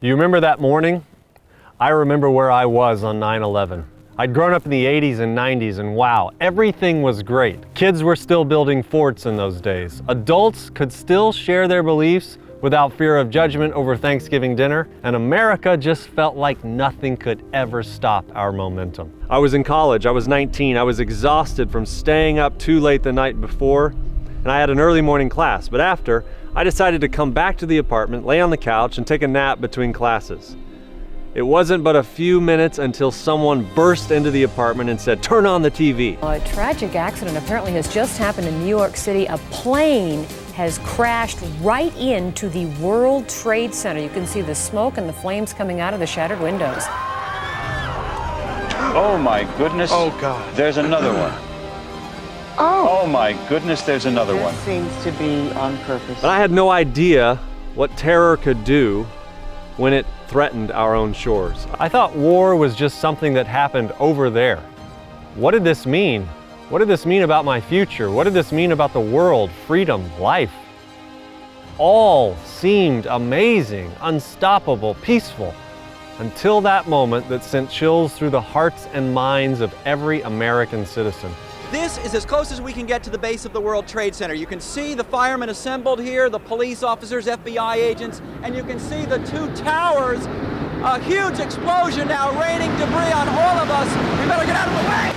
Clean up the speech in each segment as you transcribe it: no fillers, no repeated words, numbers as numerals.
Do you remember that morning? I remember where I was on 9/11. I'd grown up in the 80s and 90s, and wow, everything was great. Kids were still building forts in those days. Adults could still share their beliefs without fear of judgment over Thanksgiving dinner, and America just felt like nothing could ever stop our momentum. I was in college, I was 19, I was exhausted from staying up too late the night before, and I had an early morning class, but after, I decided to come back to the apartment, lay on the couch, and take a nap between classes. It wasn't but a few minutes until someone burst into the apartment and said, "Turn on the TV." A tragic accident apparently has just happened in New York City. A plane has crashed right into the World Trade Center. You can see the smoke and the flames coming out of the shattered windows. Oh my goodness. Oh God. There's another one. Oh my goodness, there's another one. This seems to be on purpose. But I had no idea what terror could do when it threatened our own shores. I thought war was just something that happened over there. What did this mean? What did this mean about my future? What did this mean about the world, freedom, life? All seemed amazing, unstoppable, peaceful, until that moment that sent chills through the hearts and minds of every American citizen. This is as close as we can get to the base of the World Trade Center. You can see the firemen assembled here, the police officers, FBI agents, and you can see the two towers. A huge explosion now raining debris on all of us. We better get out of the way!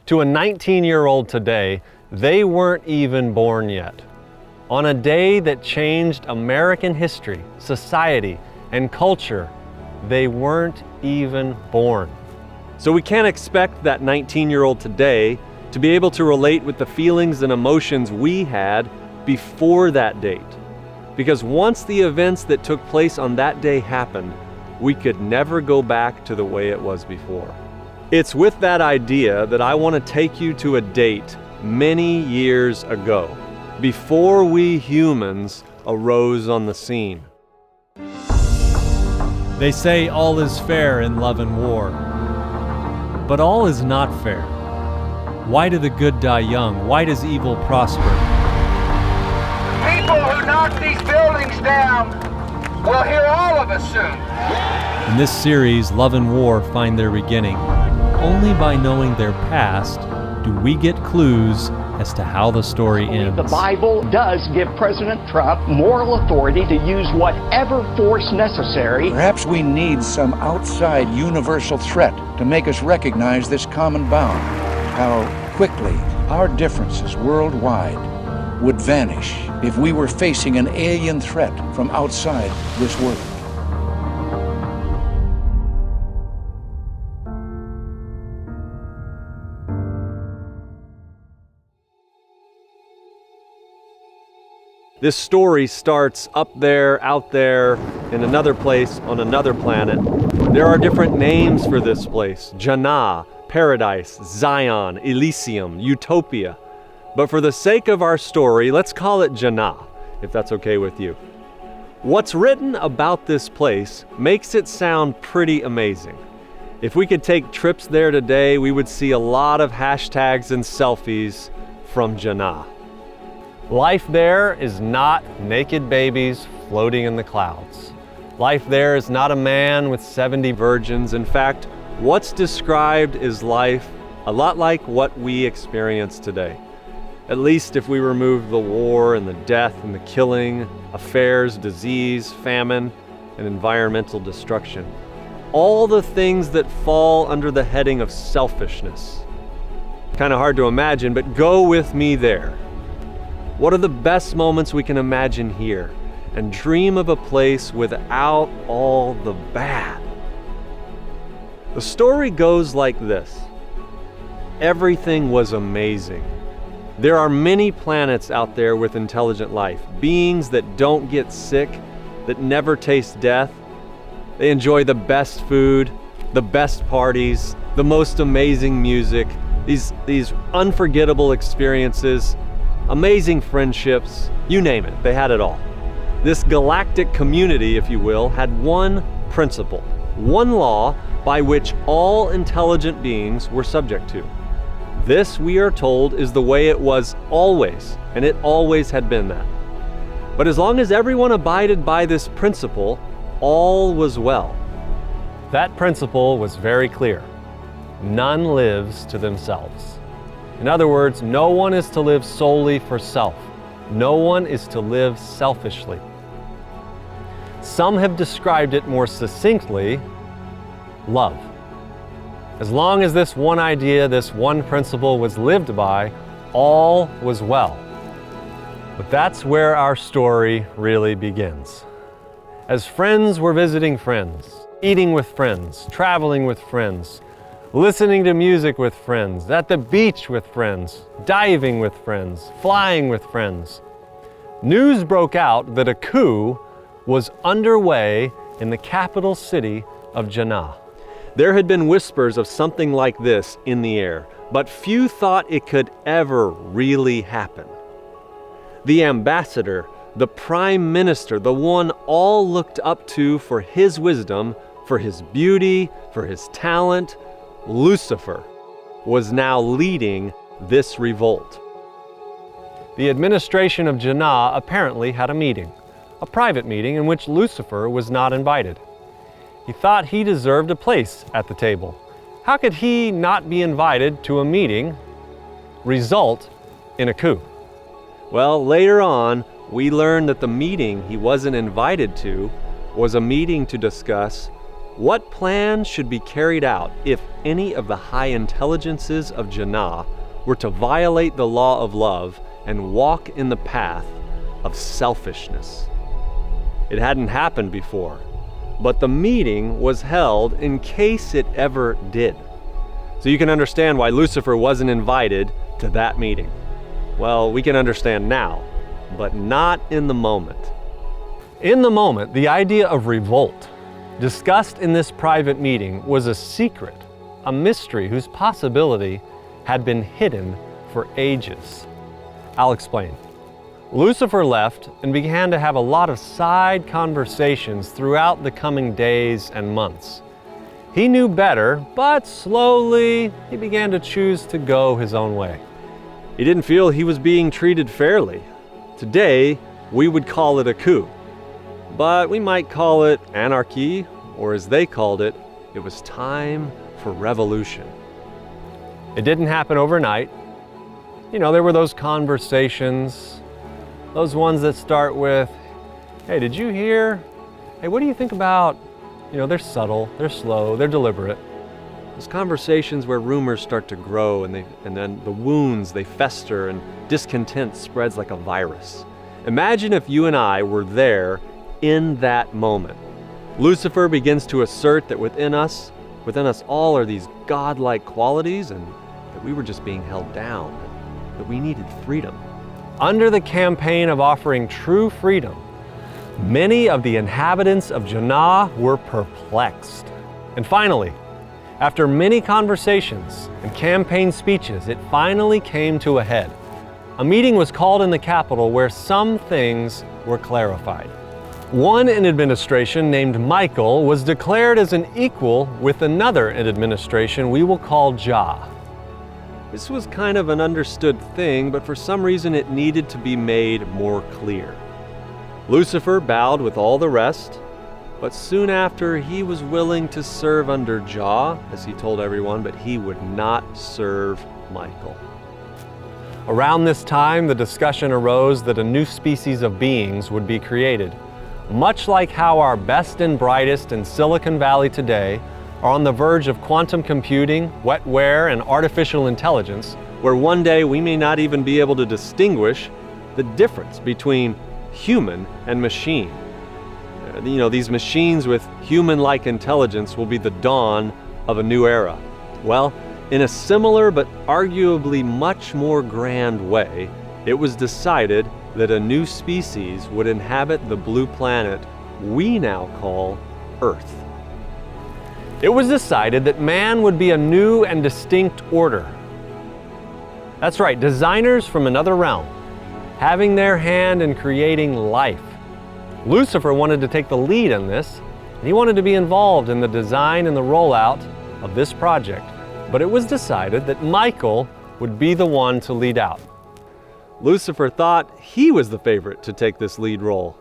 To a 19-year-old today, they weren't even born yet. On a day that changed American history, society, and culture, they weren't even born. So we can't expect that 19-year-old today to be able to relate with the feelings and emotions we had before that date. Because once the events that took place on that day happened, we could never go back to the way it was before. It's with that idea that I want to take you to a date many years ago, before we humans arose on the scene. They say all is fair in love and war, but all is not fair. Why do the good die young? Why does evil prosper? People who knock these buildings down will hear all of us soon. In this series, love and war find their beginning. Only by knowing their past do we get clues as to how the story ends. The Bible does give President Trump moral authority to use whatever force necessary. Perhaps we need some outside universal threat to make us recognize this common bound. How quickly our differences worldwide would vanish if we were facing an alien threat from outside this world. This story starts up there, out there, in another place on another planet. There are different names for this place: Janah, Paradise, Zion, Elysium, Utopia. But for the sake of our story, let's call it Janah, if that's okay with you. What's written about this place makes it sound pretty amazing. If we could take trips there today, we would see a lot of hashtags and selfies from Janah. Life there is not naked babies floating in the clouds. Life there is not a man with 70 virgins. In fact, what's described is life a lot like what we experience today. At least if we remove the war and the death and the killing, affairs, disease, famine, and environmental destruction. All the things that fall under the heading of selfishness. Kind of hard to imagine, but go with me there. What are the best moments we can imagine here? And dream of a place without all the bad. The story goes like this. Everything was amazing. There are many planets out there with intelligent life, beings that don't get sick, that never taste death. They enjoy the best food, the best parties, the most amazing music, these unforgettable experiences, amazing friendships, you name it, they had it all. This galactic community, if you will, had one principle, one law by which all intelligent beings were subject to. This, we are told, is the way it was always, and it always had been that. But as long as everyone abided by this principle, all was well. That principle was very clear. None lives to themselves. In other words, no one is to live solely for self. No one is to live selfishly. Some have described it more succinctly: love. As long as this one idea, this one principle was lived by, all was well. But that's where our story really begins. As friends were visiting friends, eating with friends, traveling with friends, listening to music with friends, at the beach with friends, diving with friends, flying with friends, news broke out that a coup was underway in the capital city of Janah. There had been whispers of something like this in the air, but few thought it could ever really happen. The ambassador, the prime minister, the one all looked up to for his wisdom, for his beauty, for his talent, Lucifer, was now leading this revolt. The administration of Janah apparently had a meeting, a private meeting in which Lucifer was not invited. He thought he deserved a place at the table. How could he not be invited to a meeting result in a coup? Well, later on, we learned that the meeting he wasn't invited to was a meeting to discuss what plans should be carried out if any of the high intelligences of Janah were to violate the law of love and walk in the path of selfishness. It hadn't happened before, but the meeting was held in case it ever did. So you can understand why Lucifer wasn't invited to that meeting. Well, we can understand now, but not in the moment. In the moment, the idea of revolt, discussed in this private meeting, was a secret, a mystery whose possibility had been hidden for ages. I'll explain. Lucifer left and began to have a lot of side conversations throughout the coming days and months. He knew better, but slowly he began to choose to go his own way. He didn't feel he was being treated fairly. Today, we would call it a coup, but we might call it anarchy, or as they called it, it was time for revolution. It didn't happen overnight. You know, there were those conversations, those ones that start with, hey, did you hear? Hey, what do you think about? You know, they're subtle, they're slow, they're deliberate. Those conversations where rumors start to grow and then the wounds, they fester and discontent spreads like a virus. Imagine if you and I were there in that moment. Lucifer begins to assert that within us all are these godlike qualities and that we were just being held down, that we needed freedom. Under the campaign of offering true freedom, many of the inhabitants of Janah were perplexed. And finally, after many conversations and campaign speeches, it finally came to a head. A meeting was called in the capital where some things were clarified. One in administration named Michael was declared as an equal with another in administration we will call Jah. This was kind of an understood thing, but for some reason it needed to be made more clear. Lucifer bowed with all the rest, but soon after he was willing to serve under Jah, as he told everyone, but he would not serve Michael. Around this time, the discussion arose that a new species of beings would be created. Much like how our best and brightest in Silicon Valley today are on the verge of quantum computing, wetware, and artificial intelligence, where one day we may not even be able to distinguish the difference between human and machine. You know, these machines with human-like intelligence will be the dawn of a new era. Well, in a similar but arguably much more grand way, it was decided that a new species would inhabit the blue planet we now call Earth. It was decided that man would be a new and distinct order. That's right, designers from another realm, having their hand in creating life. Lucifer wanted to take the lead in this, and he wanted to be involved in the design and the rollout of this project. But it was decided that Michael would be the one to lead out. Lucifer thought he was the favorite to take this lead role,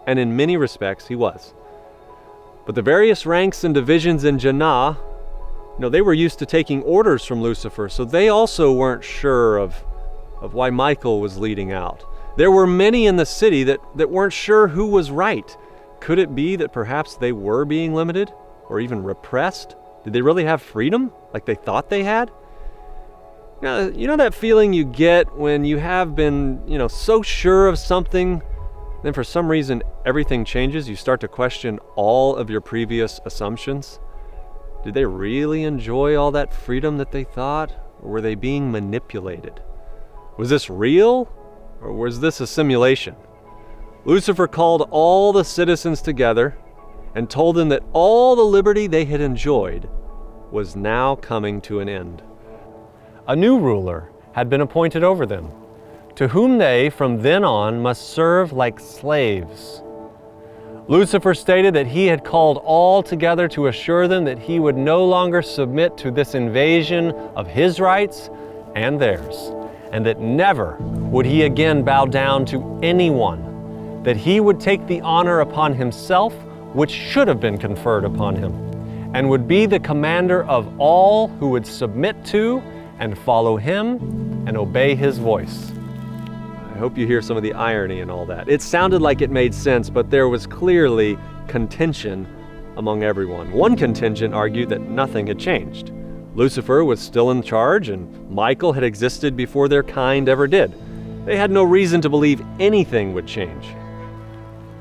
and in many respects he was. But the various ranks and divisions in Janah, they were used to taking orders from Lucifer, so they also weren't sure of why Michael was leading out. There were many in the city that weren't sure who was right. Could it be that perhaps they were being limited or even repressed? Did they really have freedom like they thought they had? You know that feeling you get when you have been, so sure of something, then for some reason everything changes, you start to question all of your previous assumptions? Did they really enjoy all that freedom that they thought, or were they being manipulated? Was this real, or was this a simulation? Lucifer called all the citizens together and told them that all the liberty they had enjoyed was now coming to an end. A new ruler had been appointed over them, to whom they from then on must serve like slaves. Lucifer stated that he had called all together to assure them that he would no longer submit to this invasion of his rights and theirs, and that never would he again bow down to anyone, that he would take the honor upon himself which should have been conferred upon him, and would be the commander of all who would submit to and follow him and obey his voice. I hope you hear some of the irony in all that. It sounded like it made sense, but there was clearly contention among everyone. One contingent argued that nothing had changed. Lucifer was still in charge, and Michael had existed before their kind ever did. They had no reason to believe anything would change.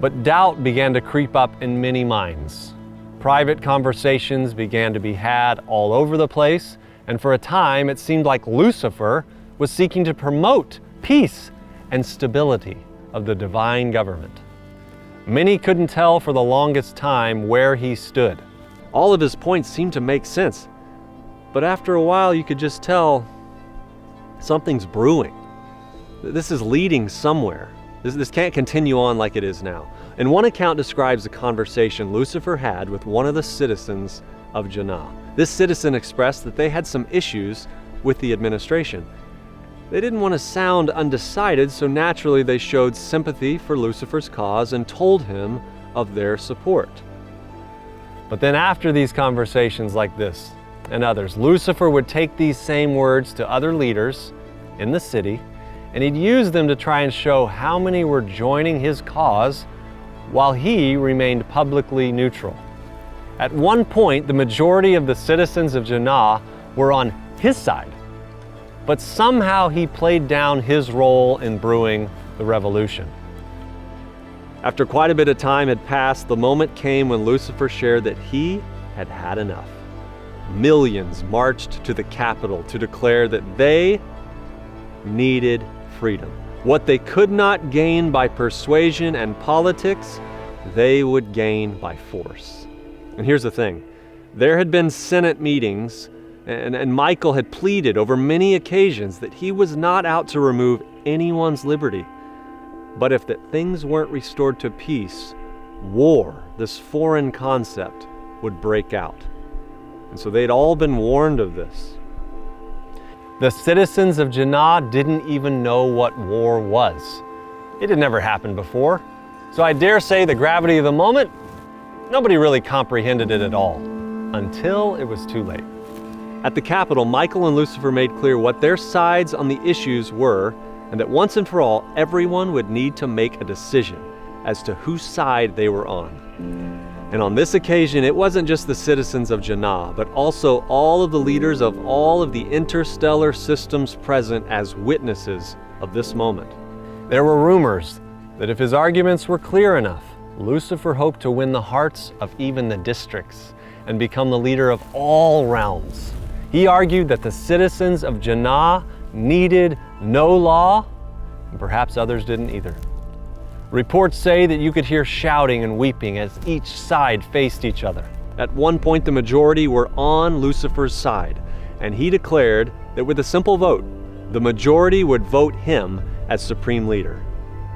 But doubt began to creep up in many minds. Private conversations began to be had all over the place, and for a time it seemed like Lucifer was seeking to promote peace and stability of the divine government. Many couldn't tell for the longest time where he stood. All of his points seemed to make sense, but after a while you could just tell something's brewing. This is leading somewhere. This can't continue on like it is now. And one account describes a conversation Lucifer had with one of the citizens of Janah. This citizen expressed that they had some issues with the administration. They didn't want to sound undecided, so naturally they showed sympathy for Lucifer's cause and told him of their support. But then after these conversations like this and others, Lucifer would take these same words to other leaders in the city, and he'd use them to try and show how many were joining his cause while he remained publicly neutral. At one point, the majority of the citizens of Janah were on his side, but somehow he played down his role in brewing the revolution. After quite a bit of time had passed, the moment came when Lucifer shared that he had had enough. Millions marched to the capital to declare that they needed freedom. What they could not gain by persuasion and politics, they would gain by force. And here's the thing. There had been Senate meetings, and Michael had pleaded over many occasions that he was not out to remove anyone's liberty. But if that things weren't restored to peace, war, this foreign concept, would break out. And so they'd all been warned of this. The citizens of Janah didn't even know what war was. It had never happened before. So I dare say the gravity of the moment, nobody really comprehended it at all, until it was too late. At the Capitol, Michael and Lucifer made clear what their sides on the issues were, and that once and for all, everyone would need to make a decision as to whose side they were on. And on this occasion, it wasn't just the citizens of Janah, but also all of the leaders of all of the interstellar systems present as witnesses of this moment. There were rumors that if his arguments were clear enough, Lucifer hoped to win the hearts of even the districts and become the leader of all realms. He argued that the citizens of Janah needed no law, and perhaps others didn't either. Reports say that you could hear shouting and weeping as each side faced each other. At one point, the majority were on Lucifer's side, and he declared that with a simple vote, the majority would vote him as supreme leader.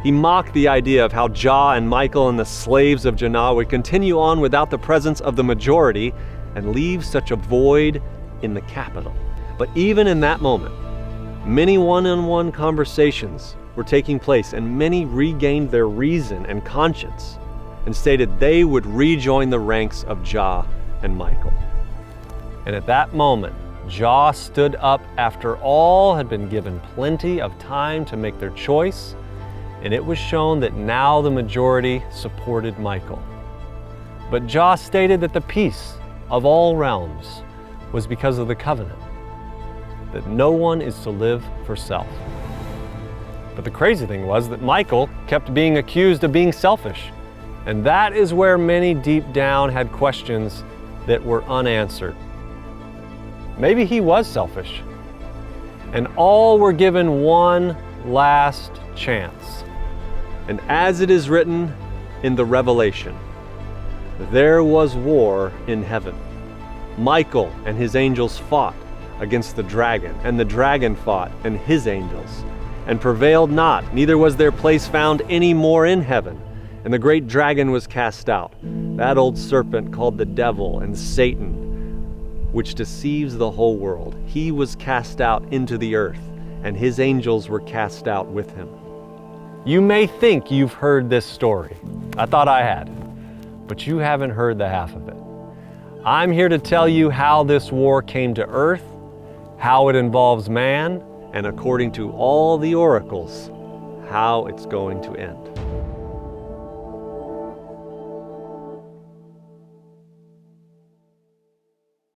He mocked the idea of how Jah and Michael and the slaves of Janah would continue on without the presence of the majority and leave such a void in the capital. But even in that moment, Many one-on-one conversations were taking place, and many regained their reason and conscience and stated they would rejoin the ranks of Jah and Michael. And at that moment, Jah stood up after all had been given plenty of time to make their choice, and it was shown that now the majority supported Michael. But Jah stated that the peace of all realms was because of the covenant, that no one is to live for self. But the crazy thing was that Michael kept being accused of being selfish, and that is where many deep down had questions that were unanswered. Maybe he was selfish, and all were given one last chance. And as it is written in the Revelation, there was war in heaven. Michael and his angels fought against the dragon, and the dragon fought and his angels, and prevailed not, neither was their place found any more in heaven. And the great dragon was cast out, that old serpent called the devil and Satan, which deceives the whole world. He was cast out into the earth, and his angels were cast out with him. You may think you've heard this story. I thought I had, but you haven't heard the half of it. I'm here to tell you how this war came to earth, how it involves man, and according to all the oracles, how it's going to end.